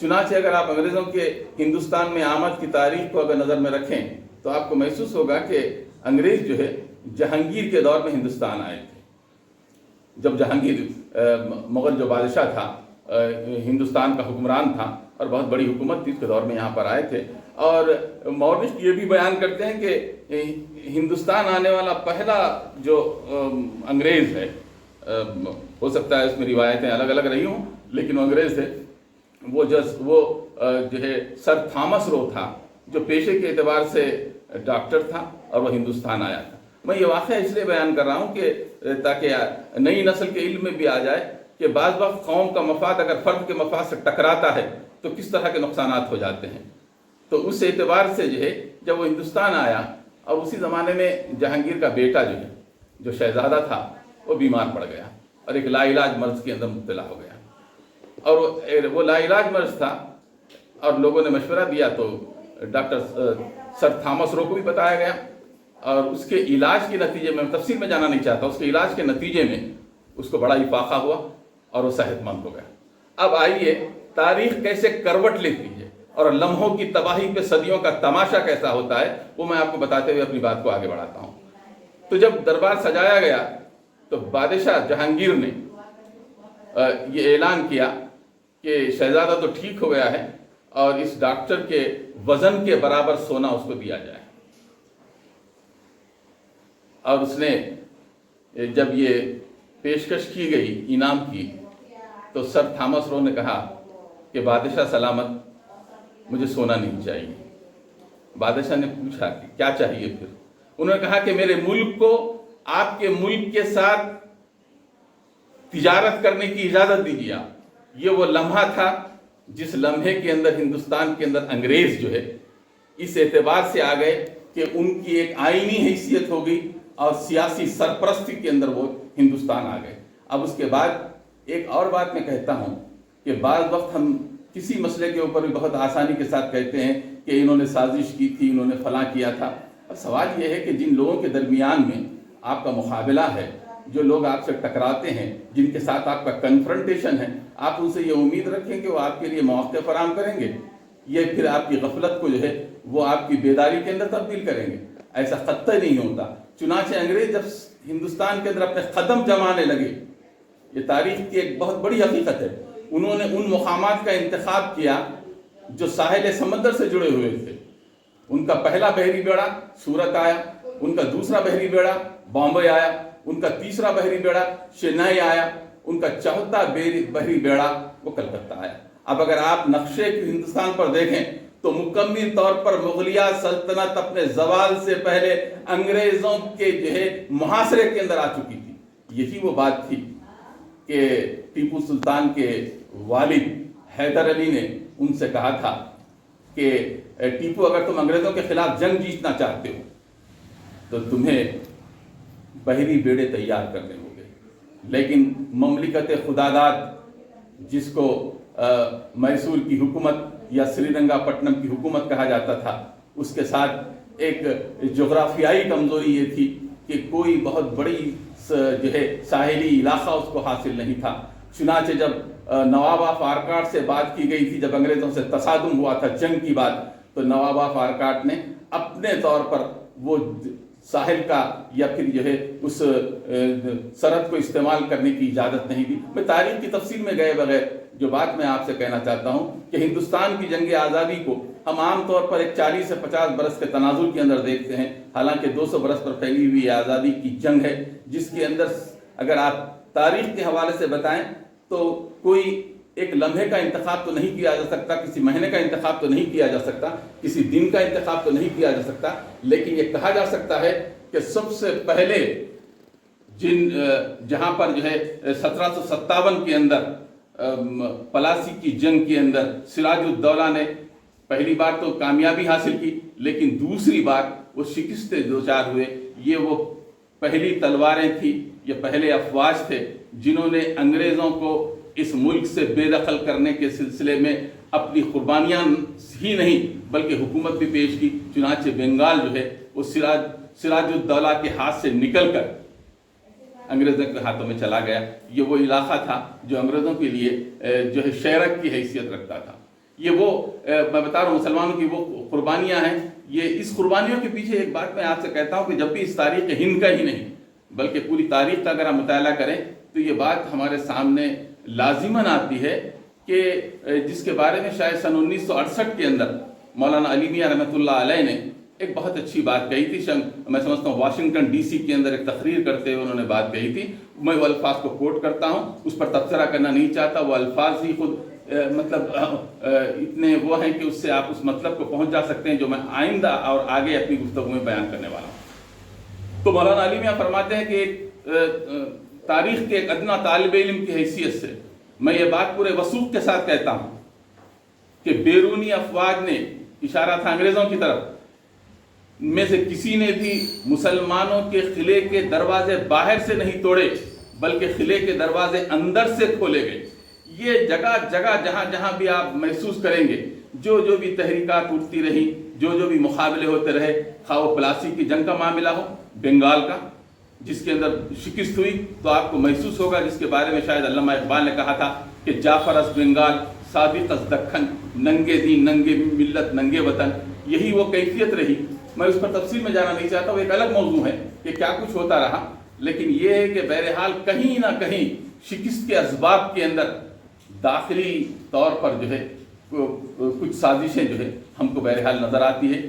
چنانچہ اگر آپ انگریزوں کے ہندوستان میں آمد کی تاریخ کو اگر نظر میں رکھیں تو آپ کو محسوس ہوگا کہ انگریز جو ہے جہانگیر کے دور میں ہندوستان آئے تھے. جب جہانگیر مغل جو بادشاہ تھا، ہندوستان کا حکمران تھا اور بہت بڑی حکومت تھی، اس کے دور میں یہاں پر آئے تھے. اور مورخ یہ بھی بیان کرتے ہیں کہ ہندوستان آنے والا پہلا جو انگریز ہے، ہو سکتا ہے اس میں روایتیں الگ الگ رہی ہوں، لیکن وہ انگریز تھے، وہ جو ہے سر تھامس رو تھا، جو پیشے کے اعتبار سے ڈاکٹر تھا اور وہ ہندوستان آیا تھا. میں یہ واقعہ اس لیے بیان کر رہا ہوں کہ تاکہ نئی نسل کے علم میں بھی آ جائے کہ بعض وقت قوم کا مفاد اگر فرد کے مفاد سے ٹکراتا ہے تو کس طرح کے نقصانات ہو جاتے ہیں. تو اس اعتبار سے جو ہے جب وہ ہندوستان آیا، اور اسی زمانے میں جہانگیر کا بیٹا جو ہے، جو شہزادہ تھا، وہ بیمار پڑ گیا اور ایک لا علاج مرض کے اندر مبتلا ہو گیا. اور وہ لا علاج مرض تھا اور لوگوں نے مشورہ دیا تو ڈاکٹر سر تھامس رو کو بھی بتایا گیا، اور اس کے علاج کے نتیجے میں تفصیل میں جانا نہیں چاہتا، اس کے علاج کے نتیجے میں اس کو بڑا افاقہ ہوا اور وہ صحت مند ہو گیا. اب آئیے تاریخ کیسے کروٹ لیتی ہے اور لمحوں کی تباہی پہ صدیوں کا تماشا کیسا ہوتا ہے، وہ میں آپ کو بتاتے ہوئے اپنی بات کو آگے بڑھاتا ہوں. تو جب دربار سجایا گیا تو بادشاہ جہانگیر نے یہ اعلان کیا کہ شہزادہ تو ٹھیک ہو گیا ہے اور اس ڈاکٹر کے وزن کے برابر سونا اس کو دیا جائے. اور اس نے جب یہ پیشکش کی گئی انعام کی تو سر تھامس رو نے کہا کہ بادشاہ سلامت، مجھے سونا نہیں چاہیے. بادشاہ نے پوچھا کہ کیا چاہیے پھر؟ انہوں نے کہا کہ میرے ملک کو آپ کے ملک کے ساتھ تجارت کرنے کی اجازت دیجیے. یہ وہ لمحہ تھا جس لمحے کے اندر ہندوستان کے اندر انگریز جو ہے اس اعتبار سے آ گئے کہ ان کی ایک آئینی حیثیت ہو گئی اور سیاسی سرپرستی کے اندر وہ ہندوستان آ گئے. اب اس کے بعد ایک اور بات میں کہتا ہوں کہ بعض وقت ہم کسی مسئلے کے اوپر بھی بہت آسانی کے ساتھ کہتے ہیں کہ انہوں نے سازش کی تھی، انہوں نے فلاں کیا تھا. اب سوال یہ ہے کہ جن لوگوں کے درمیان میں آپ کا مقابلہ ہے، جو لوگ آپ سے ٹکراتے ہیں، جن کے ساتھ آپ کا کنفرنٹیشن ہے، آپ ان سے یہ امید رکھیں کہ وہ آپ کے لیے مواقع فراہم کریں گے، یہ پھر آپ کی غفلت کو جو ہے وہ آپ کی بیداری کے اندر تبدیل کریں گے. ایسا قطعی نہیں ہوتا. چنانچہ انگریز جب ہندوستان کے اندر اپنے قدم جمانے لگے، یہ تاریخ کی ایک بہت بڑی حقیقت ہے، انہوں نے ان مقامات کا انتخاب کیا جو ساحل سمندر سے جڑے ہوئے تھے. ان کا پہلا بحری بیڑا سورت آیا، ان کا دوسرا بحری بیڑا بامبے آیا، ان کا تیسرا بحری بیڑا چنئی آیا، ان کا چوتھا بحری بیڑا وہ کلکتہ آیا. اب اگر آپ نقشے ہندوستان پر دیکھیں تو مکمل طور پر مغلیہ سلطنت اپنے زوال سے پہلے انگریزوں کے جو ہے محاصرے کے اندر آ چکی تھی. یہی وہ بات تھی کہ ٹیپو سلطان کے والد حیدر علی نے ان سے کہا تھا کہ ٹیپو، اگر تم انگریزوں کے خلاف جنگ جیتنا چاہتے ہو تو تمہیں بحری بیڑے تیار کرنے ہوں گے، لیکن مملکت خداداد جس کو میسور کی حکومت یا سری رنگا پٹنم کی حکومت کہا جاتا تھا، اس کے ساتھ ایک جغرافیائی کمزوری یہ تھی کہ کوئی بہت بڑی جو ہے ساحلی علاقہ اس کو حاصل نہیں تھا. چنانچہ جب نواب آف آرکاٹ سے بات کی گئی تھی، جب انگریزوں سے تصادم ہوا تھا جنگ کی بات، تو نواب آف آرکاٹ نے اپنے طور پر وہ ساحل کا یا پھر جو ہے اس سرحد کو استعمال کرنے کی اجازت نہیں دی. میں تاریخ کی تفصیل میں گئے بغیر جو بات میں آپ سے کہنا چاہتا ہوں کہ ہندوستان کی جنگ آزادی کو ہم عام طور پر ایک 40 سے 50 برس کے تناظر کے اندر دیکھتے ہیں، حالانکہ 200 برس پر پھیلی ہوئی آزادی کی جنگ ہے، جس کے اندر اگر آپ تاریخ کے حوالے سے بتائیں تو کوئی ایک لمحے کا انتخاب تو نہیں کیا جا سکتا، کسی مہینے کا انتخاب تو نہیں کیا جا سکتا، کسی دن کا انتخاب تو نہیں کیا جا سکتا، لیکن یہ کہا جا سکتا ہے کہ سب سے پہلے جہاں پر جو ہے 1757 کے اندر پلاسی کی جنگ کے اندر سراج الدولہ نے پہلی بار تو کامیابی حاصل کی، لیکن دوسری بار وہ شکست دوچار ہوئے. یہ وہ پہلی تلواریں تھیں، یہ پہلے افواج تھے جنہوں نے انگریزوں کو اس ملک سے بے دخل کرنے کے سلسلے میں اپنی قربانیاں ہی نہیں بلکہ حکومت بھی پیش کی. چنانچہ بنگال جو ہے وہ سراج الدولہ کے ہاتھ سے نکل کر انگریزوں کے ہاتھوں میں چلا گیا. یہ وہ علاقہ تھا جو انگریزوں کے لیے جو ہے شیرک کی حیثیت رکھتا تھا. یہ وہ میں بتا رہا ہوں مسلمانوں کی وہ قربانیاں ہیں. یہ اس قربانیوں کے پیچھے ایک بات میں آپ سے کہتا ہوں کہ جب بھی اس تاریخ ہند کا ہی نہیں بلکہ پوری تاریخ کا اگر ہم مطالعہ کریں تو یہ بات ہمارے سامنے لازماً آتی ہے کہ جس کے بارے میں شاید سن 1968 کے اندر مولانا علی میاں رحمۃ اللہ علیہ نے ایک بہت اچھی بات کہی تھی. میں سمجھتا ہوں واشنگٹن ڈی سی کے اندر ایک تقریر کرتے ہوئے انہوں نے بات کہی تھی. میں وہ الفاظ کو کوٹ کرتا ہوں, اس پر تبصرہ کرنا نہیں چاہتا. وہ الفاظ ہی خود مطلب اتنے وہ ہیں کہ اس سے آپ اس مطلب کو پہنچ جا سکتے ہیں جو میں آئندہ اور آگے اپنی گفتگو میں بیان کرنے والا ہوں. تو مولانا علی میاں فرماتے ہیں کہ ایک تاریخ کے ایک ادنا طالب علم کی حیثیت سے میں یہ بات پورے وثوق کے ساتھ کہتا ہوں کہ بیرونی افواج نے, اشارہ تھا انگریزوں کی طرف, میں سے کسی نے بھی مسلمانوں کے قلعے کے دروازے باہر سے نہیں توڑے بلکہ قلعے کے دروازے اندر سے کھولے گئے. یہ جگہ جگہ جہاں جہاں بھی آپ محسوس کریں گے جو بھی تحریکات اٹھتی رہی, جو بھی مقابلے ہوتے رہے, خواہ وہ پلاسی کی جنگ کا معاملہ ہو, بنگال کا جس کے اندر شکست ہوئی تو آپ کو محسوس ہوگا, جس کے بارے میں شاید علامہ اقبال نے کہا تھا کہ جعفر از بنگال صادق از دکن, ننگے دین ننگے ملت ننگے وطن. یہی وہ کیفیت رہی. میں اس پر تفصیل میں جانا نہیں چاہتا, وہ ایک الگ موضوع ہے کہ کیا کچھ ہوتا رہا, لیکن یہ ہے کہ بہرحال کہیں نہ کہیں شکست کے اسباب کے اندر داخلی طور پر جو ہے کچھ سازشیں جو ہے ہم کو بہرحال نظر آتی ہے.